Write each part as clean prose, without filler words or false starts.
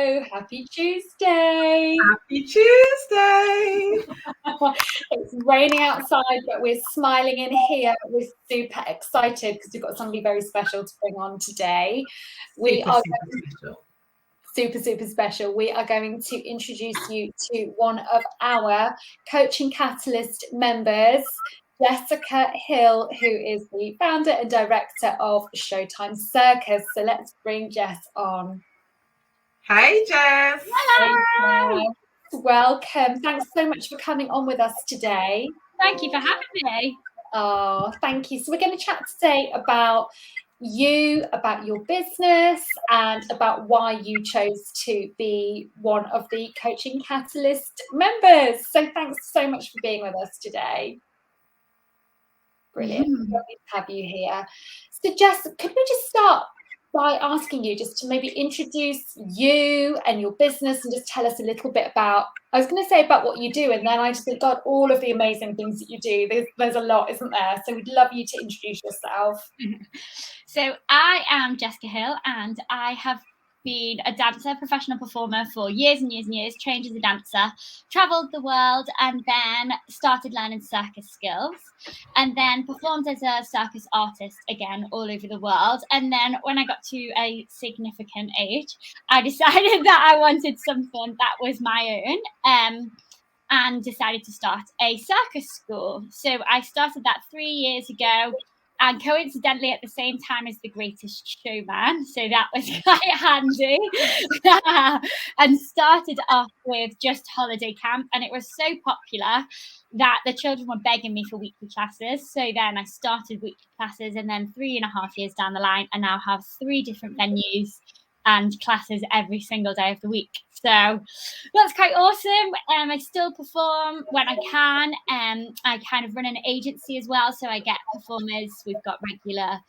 Hello, happy Tuesday. Happy Tuesday. It's raining outside, but we're smiling in here. We're super excited because we've got somebody very special to bring on today. Super Special. We are going to introduce you to one of our Coaching Catalyst members, Jessica Hill, who is the founder and director of Showtime Circus. So let's bring Jess on. Hey, Jess. Hello. Hey, welcome. Thanks so much for coming on with us today. Thank you for having me. Oh, thank you. So we're going to chat today about you, about your business, and about why you chose to be one of the Coaching Catalyst members. So thanks so much for being with us today. Brilliant. Lovely to have you here. So Jess, could we just start by asking you just to maybe introduce you and your business and just tell us a little bit about, I was going to say about what you do, and then I just think, God, all of the amazing things that you do. There's a lot, isn't there? So we'd love you to introduce yourself. So I am Jessica Hill, and I have been a dancer, professional performer for years and years and years, trained as a dancer, travelled the world, and then started learning circus skills, and then performed as a circus artist again all over the world. And then when I got to a significant age, I decided that I wanted something that was my own, and decided to start a circus school. So I started that 3 years ago, and coincidentally at the same time as The Greatest Showman, so that was quite handy. And started off with just holiday camp, and it was so popular that the children were begging me for weekly classes. So then I started weekly classes, and then 3.5 years down the line, I now have 3 different venues and classes every single day of the week. So that's quite awesome. I still perform when I can. I kind of run an agency as well, so I get performers. We've got regular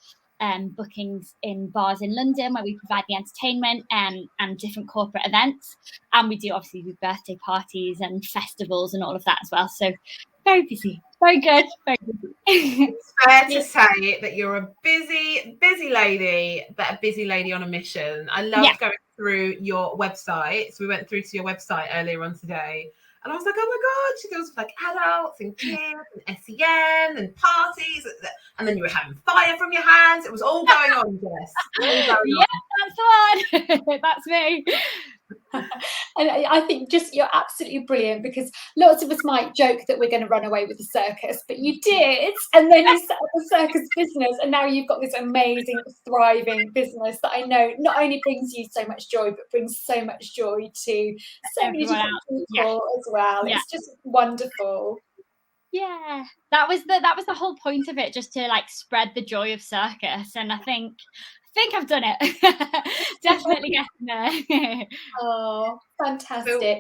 bookings in bars in London where we provide the entertainment and different corporate events. And we do obviously do birthday parties and festivals and all of that as well. So very busy, very good, very busy. It's fair to say that you're a busy lady, but a busy lady on a mission. I loved going through your website. So we went through to your website earlier on today, and I was like, oh my God, she deals with like adults and kids and SEN and parties. And then you were having fire from your hands. It was all going on, Jess. That's the one. That's me. And I think just you're absolutely brilliant, because lots of us might joke that we're going to run away with the circus, but you did, and then you set up a circus business, and now you've got this amazing thriving business that I know not only brings you so much joy, but brings so much joy to so many different people as well. It's just wonderful. Yeah, that was the whole point of it, just to like spread the joy of circus, and I think I've done it. Definitely getting there. Oh, fantastic. So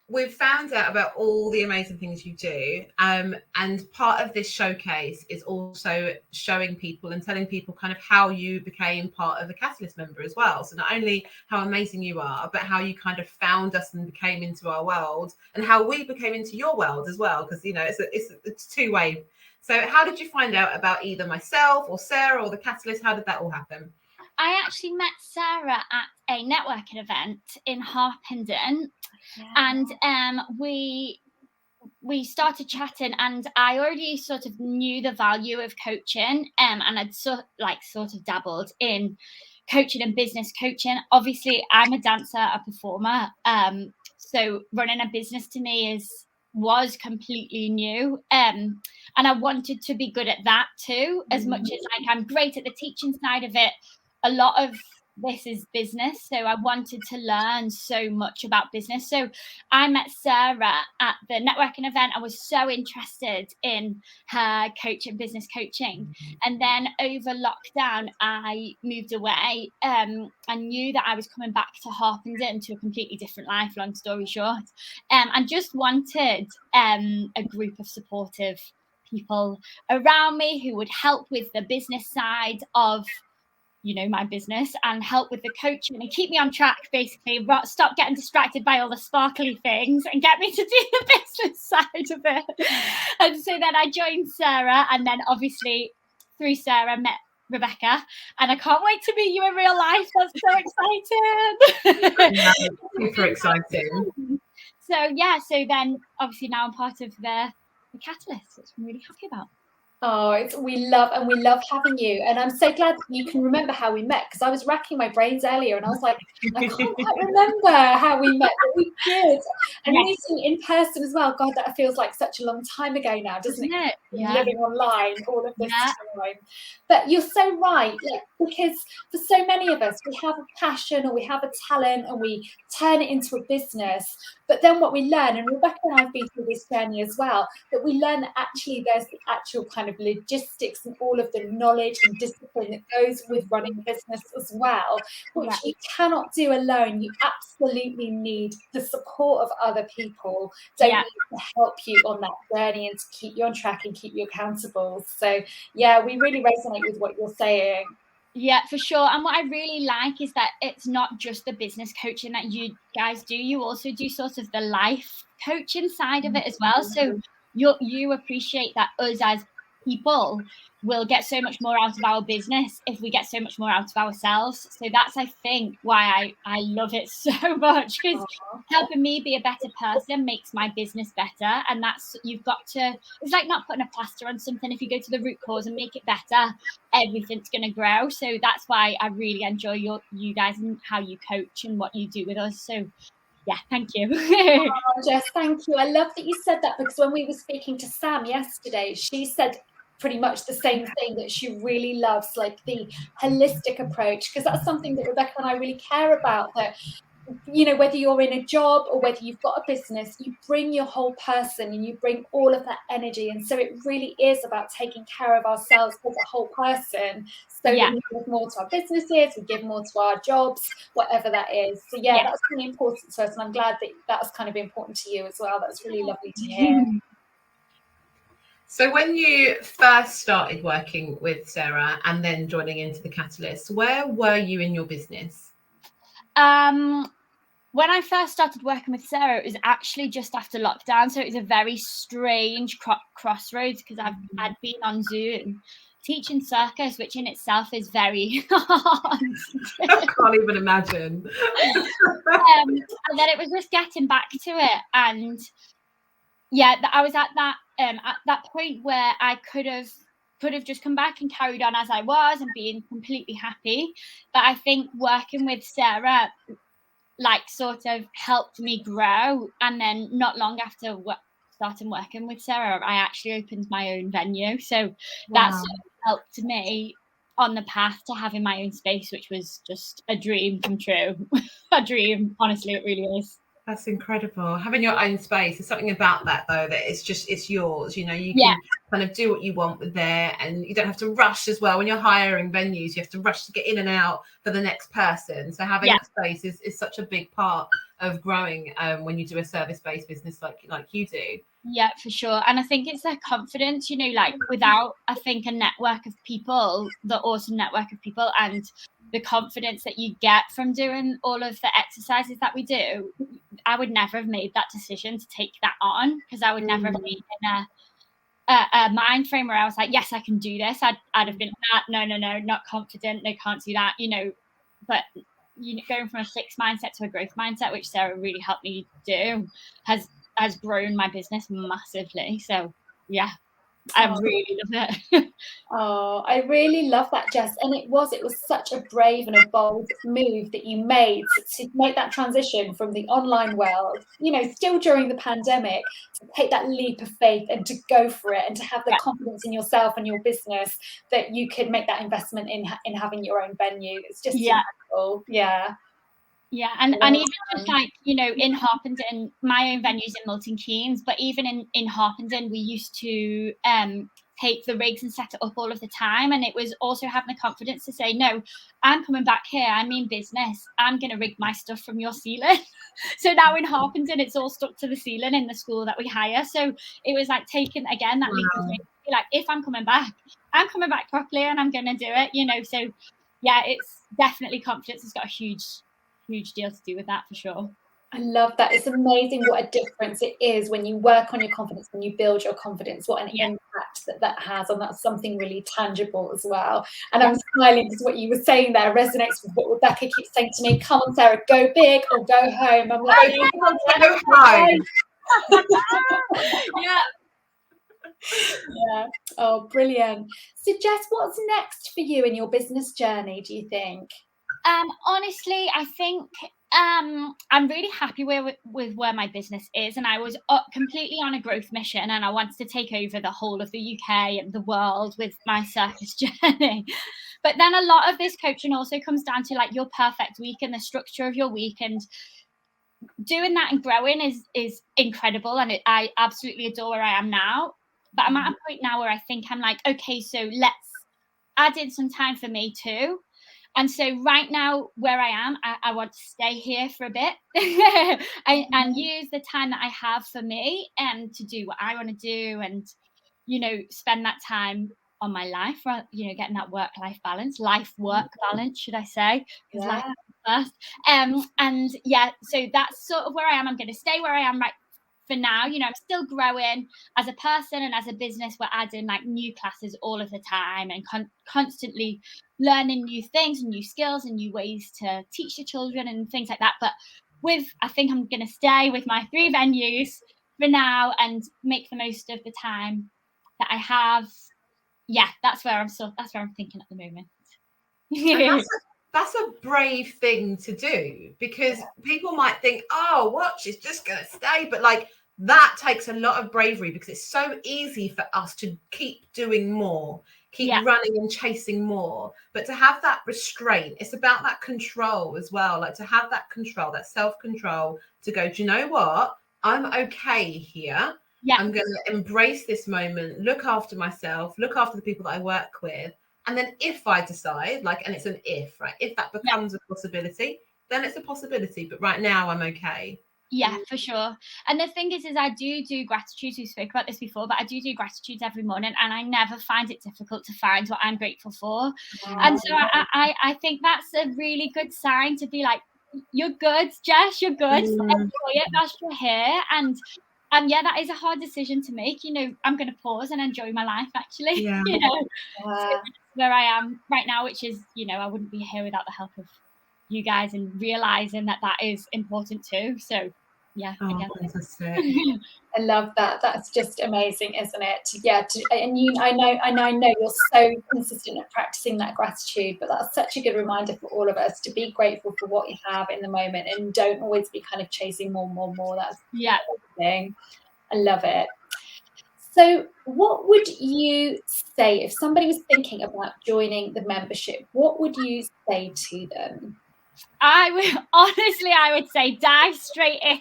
we've found out about all the amazing things you do. And part of this showcase is also showing people and telling people kind of how you became part of a Catalyst member as well. So not only how amazing you are, but how you kind of found us and became into our world, and how we became into your world as well. Because, you know, it's two-way. So how did you find out about either myself or Sarah or the Catalyst? How did that all happen? I actually met Sarah at a networking event in Harpenden, and we started chatting, and I already sort of knew the value of coaching, and I'd sort of dabbled in coaching and business coaching. Obviously, I'm a dancer, a performer, so running a business to me was completely new, and I wanted to be good at that too, as much as like I'm great at the teaching side of it. A lot of this is business, so I wanted to learn so much about business. So I met Sarah at the networking event. I was so interested in her business coaching, and then over lockdown I moved away. I knew that I was coming back to Harpenden to a completely different life, long story short, and just wanted a group of supportive people around me who would help with the business side of, you know, my business, and help with the coaching and keep me on track, basically. Stop getting distracted by all the sparkly things and get me to do the business side of it. And so then I joined Sarah, and then obviously through Sarah met Rebecca, and I can't wait to meet you in real life. That's so exciting. Yeah, super exciting. So then obviously now I'm part of the Catalyst, which I'm really happy about. Oh, we love having you, and I'm so glad that you can remember how we met, because I was racking my brains earlier and I was like, I can't quite remember how we met, but we did. And meeting in person as well, God, that feels like such a long time ago now, doesn't it? Yeah. Living online all of this time. But you're so right, like, because for so many of us, we have a passion or we have a talent and we turn it into a business. But then what we learn, and Rebecca and I have been through this journey as well, that we learn that actually there's the actual kind of logistics and all of the knowledge and discipline that goes with running a business as well, which you cannot do alone. You absolutely need the support of other people, don't you, to help you on that journey and to keep you on track and keep you accountable. So yeah, we really resonate with what you're saying. Yeah, for sure. And what I really like is that it's not just the business coaching that you guys do. You also do sort of the life coaching side of it as well. So you appreciate that us as people will get so much more out of our business if we get so much more out of ourselves. So that's, I think, why I love it so much, because helping me be a better person makes my business better. And that's, you've got to, it's like not putting a plaster on something. If you go to the root cause and make it better, everything's going to grow. So that's why I really enjoy you guys and how you coach and what you do with us. So yeah, thank you. Jess, thank you. I love that you said that, because when we were speaking to Sam yesterday, she said pretty much the same thing, that she really loves like the holistic approach, because that's something that Rebecca and I really care about, that, you know, whether you're in a job or whether you've got a business, you bring your whole person and you bring all of that energy. And so it really is about taking care of ourselves as a whole person, so that we give more to our businesses, we give more to our jobs, whatever that is. So yeah, that's really important to us, and I'm glad that that's kind of important to you as well. That's really lovely to hear. So when you first started working with Sarah and then joining into the Catalyst, where were you in your business? When I first started working with Sarah, it was actually just after lockdown. So it was a very strange crossroads, because I'd been on Zoom teaching circus, which in itself is very hard. I can't even imagine. And then it was just getting back to it. And yeah, I was at that point where I could have just come back and carried on as I was and being completely happy. But I think working with Sarah like sort of helped me grow. And then not long after starting working with Sarah, I actually opened my own venue. So that sort of helped me on the path to having my own space, which was just a dream come true. A dream, honestly, it really is. That's incredible. Having your own space, there's something about that though, that it's yours, you know, you can kind of do what you want with there, and you don't have to rush as well. When you're hiring venues, you have to rush to get in and out for the next person. So having that space is such a big part of growing when you do a service-based business like you do. Yeah, for sure. And I think it's their confidence, you know, like without, I think, a network of people, the awesome network of people, and the confidence that you get from doing all of the exercises that we do, I would never have made that decision to take that on, because I would never have been in a mind frame where I was like, yes, I can do this. I'd have been no, not confident, no, can't do that, you know. But you know, going from a fixed mindset to a growth mindset, which Sarah really helped me do, has grown my business massively. So yeah, I really love it. Oh, I really love that, Jess. And it was such a brave and a bold move that you made to make that transition from the online world, you know, still during the pandemic, to take that leap of faith and to go for it, and to have the confidence in yourself and your business that you could make that investment in having your own venue. It's just incredible. Yeah, and even just like, you know, in Harpenden, my own venue's in Milton Keynes, but even in Harpenden, we used to take the rigs and set it up all of the time. And it was also having the confidence to say, no, I'm coming back here, I mean business, I'm going to rig my stuff from your ceiling. So now in Harpenden, it's all stuck to the ceiling in the school that we hire. So it was like taking, again, that leap of faith, like, if I'm coming back properly and I'm going to do it, you know. So yeah, it's definitely confidence has got a huge deal to do with that, for sure. I love that. It's amazing what a difference it is when you work on your confidence, when you build your confidence, what an impact that has, and that's something really tangible as well. And I'm smiling because what you were saying there resonates with what Rebecca keeps saying to me. Come on, Sarah, go big or go home. I'm like, go home. Yeah. Oh, brilliant. So Jess, what's next for you in your business journey, do you think? Honestly, I think I'm really happy with where my business is, and I was completely on a growth mission, and I wanted to take over the whole of the UK and the world with my circus journey. But then a lot of this coaching also comes down to like your perfect week and the structure of your week, and doing that and growing is incredible, and I absolutely adore where I am now. But I'm at a point now where I think I'm like, okay, so let's add in some time for me too. And so right now where I am, I want to stay here for a bit and use the time that I have for me and to do what I want to do, and, you know, spend that time on my life, you know, getting that work-work balance, should I say, because life is first. And yeah, so that's sort of where I am. I'm going to stay where I am right for now. You know, I'm still growing as a person and as a business. We're adding like new classes all of the time and constantly learning new things and new skills and new ways to teach the children and things like that. But I think I'm going to stay with my 3 venues for now and make the most of the time that I have. Yeah, that's where I'm thinking at the moment. That's a brave thing to do, because people might think, oh, what, she's just going to stay. But like, that takes a lot of bravery, because it's so easy for us to keep doing more, keep running and chasing more. But to have that restraint, it's about that control as well. Like to have that control, that self-control to go, do you know what? I'm okay here. Yeah. I'm going to embrace this moment, look after myself, look after the people that I work with. And then if I decide, like, and it's an if, right? If that becomes a possibility, then it's a possibility. But right now I'm okay. Yeah, for sure. And the thing is I do gratitudes. We spoke about this before, but I do gratitudes every morning, and I never find it difficult to find what I'm grateful for. And so I think that's a really good sign to be like, you're good, Jess, you're good. Enjoy it whilst you're here. And yeah, that is a hard decision to make. You know, I'm going to pause and enjoy my life, actually. Yeah. You know, so where I am right now, which is, you know, I wouldn't be here without the help of you guys and realizing that is important too. So yeah, I love that. That's just amazing, isn't it? Yeah, and I know you're so consistent at practicing that gratitude, but that's such a good reminder for all of us to be grateful for what you have in the moment and don't always be kind of chasing more. That's amazing. I love it. So what would you say if somebody was thinking about joining the membership? What would you say to them? I would say dive straight in.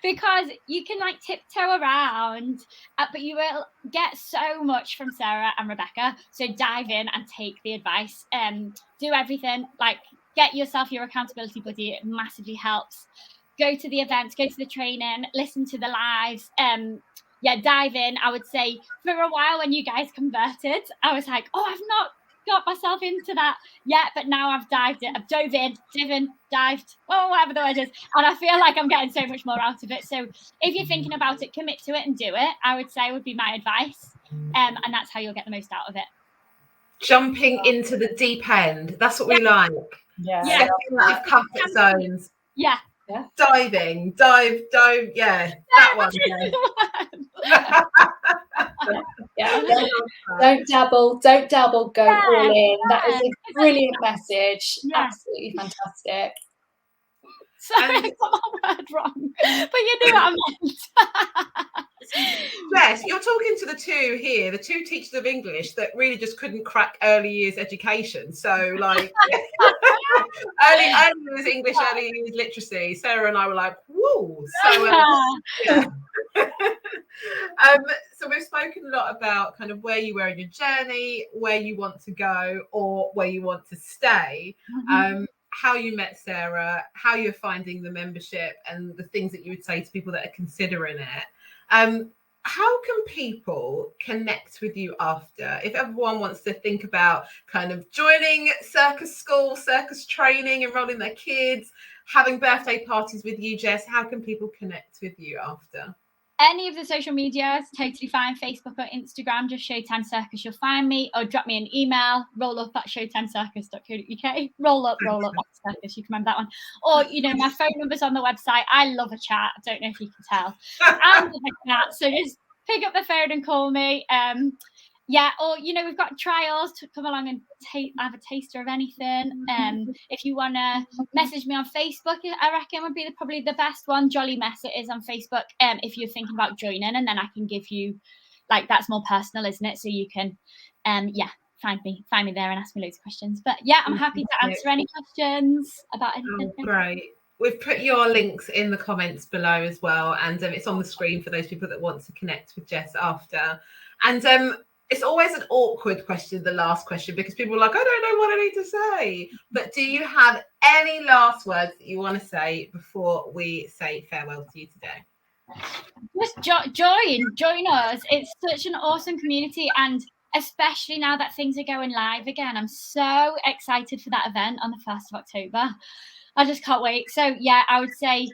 Because you can like tiptoe around, but you will get so much from Sarah and Rebecca. So dive in and take the advice. Do everything, like get yourself your accountability buddy. It massively helps. Go to the events, go to the training, listen to the lives. Dive in. I would say for a while when you guys converted, I was like, oh, I've not got myself into that yet, but now I've dived in, dived, whatever the word is, and I feel like I'm getting so much more out of it. So if you're thinking about it, commit to it and do it, I would say would be my advice, and that's how you'll get the most out of it. Jumping into the deep end, that's what we like. Stepping out of comfort zones. Diving, dive, that one. Don't dabble, go all in. That is a brilliant message. Absolutely fantastic. Sorry, I got my word wrong, but you knew what I meant. Yes, you're talking to the two teachers of English that really just couldn't crack early years education. So like early years English, early years literacy. Sarah and I were like, whoa. So so we've spoken a lot about kind of where you were in your journey, where you want to go or where you want to stay. How you met Sarah, how you're finding the membership, and the things that you would say to people that are considering it. How can people connect with you after? If everyone wants to think about kind of joining circus school, circus training, enrolling their kids, having birthday parties with you, Jess, how can people connect with you after? Any of the social media is totally fine. Facebook or Instagram, just Showtime Circus, you'll find me, or drop me an email, rollup@showtimecircus.co.uk. Roll up circus, you can remember that one. Or, you know, my phone number's on the website. I love a chat. I don't know if you can tell. I love a chat, so just pick up the phone and call me. Yeah, or, you know, we've got trials to come along and have a taster of anything. If you want to message me on Facebook, I reckon would be probably the best one. Jolly Mess it is on Facebook. If you're thinking about joining, and then I can give you, like, that's more personal, isn't it? So you can, find me there and ask me loads of questions. But yeah, I'm happy to answer any questions about anything. Oh, great. We've put your links in the comments below as well, and it's on the screen for those people that want to connect with Jess after. And it's always an awkward question, the last question, because people are like, I don't know what I need to say. But do you have any last words that you want to say before we say farewell to you today? Just join us. It's such an awesome community, and especially now that things are going live again, I'm so excited for that event on the 1st of October. I just can't wait. So yeah, I would say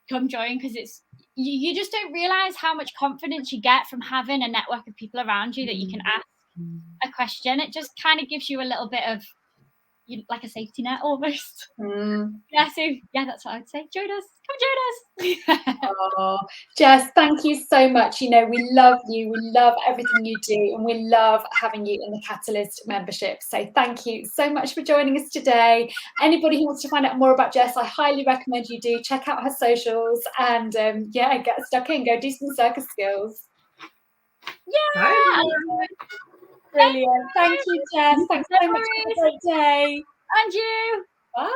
come join, because it's you just don't realize how much confidence you get from having a network of people around you that you can ask a question. It just kind of gives you a little bit of like a safety net almost. Yeah, so yeah, that's what I'd say. Join us. Come join us. Oh, Jess, thank you so much. You know, we love you. We love everything you do, and we love having you in the Catalyst membership. So thank you so much for joining us today. Anybody who wants to find out more about Jess, I highly recommend you do check out her socials and get stuck in, go do some circus skills. Yeah. Bye. Brilliant. Thank you, Jess. Thanks so much. Have a great day. And you. Bye.